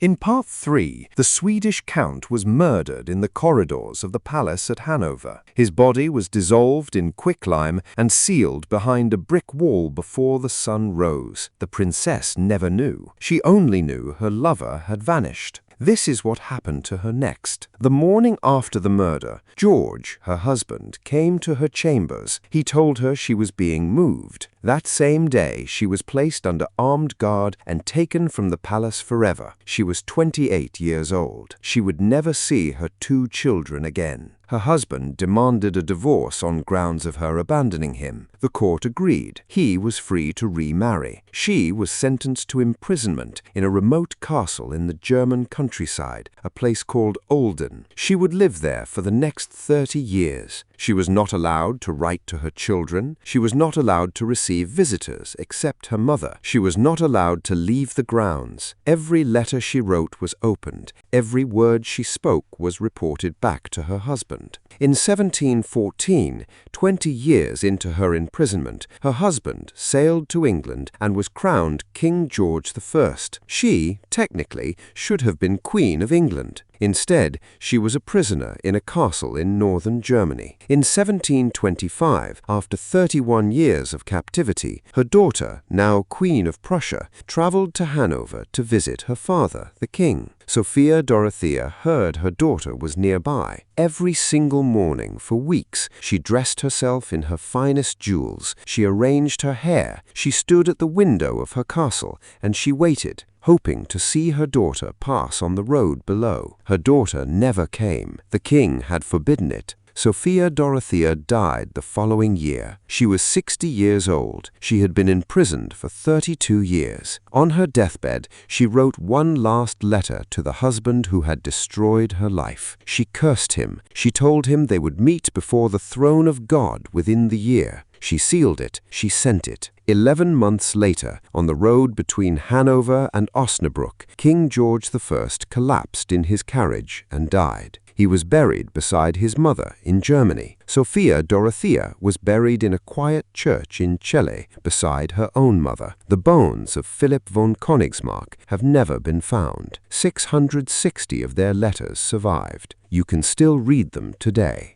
In Part 3, the Swedish count was murdered in the corridors of the palace at Hanover. His body was dissolved in quicklime and sealed behind a brick wall before the sun rose. The princess never knew. She only knew her lover had vanished. This is what happened to her next. The morning after the murder, George, her husband, came to her chambers. He told her she was being moved. That same day, she was placed under armed guard and taken from the palace forever. She was 28 years old. She would never see her 2 children again. Her husband demanded a divorce on grounds of her abandoning him. The court agreed. He was free to remarry. She was sentenced to imprisonment in a remote castle in the German countryside, a place called Ahlden. She would live there for the next 30 years. She was not allowed to write to her children. She was not allowed to receive visitors except her mother. She was not allowed to leave the grounds. Every letter she wrote was opened. Every word she spoke was reported back to her husband. In 1714, 20 years into her imprisonment, her husband sailed to England and was crowned King George I. She, technically, should have been Queen of England. Instead, she was a prisoner in a castle in northern Germany. In 1725, after 31 years of captivity, her daughter, now Queen of Prussia, traveled to Hanover to visit her father, the king. Sophia Dorothea heard her daughter was nearby. Every single morning for weeks, she dressed herself in her finest jewels. She arranged her hair. She stood at the window of her castle, and she waited, hoping to see her daughter pass on the road below. Her daughter never came. The king had forbidden it. Sophia Dorothea died the following year. She was 60 years old. She had been imprisoned for 32 years. On her deathbed, she wrote one last letter to the husband who had destroyed her life. She cursed him. She told him they would meet before the throne of God within the year. She sealed it. She sent it. 11 months later, on the road between Hanover and Osnabrück, King George I collapsed in his carriage and died. He was buried beside his mother in Germany. Sophia Dorothea was buried in a quiet church in Celle beside her own mother. The bones of Philipp von Königsmarck have never been found. 660 of their letters survived. You can still read them today.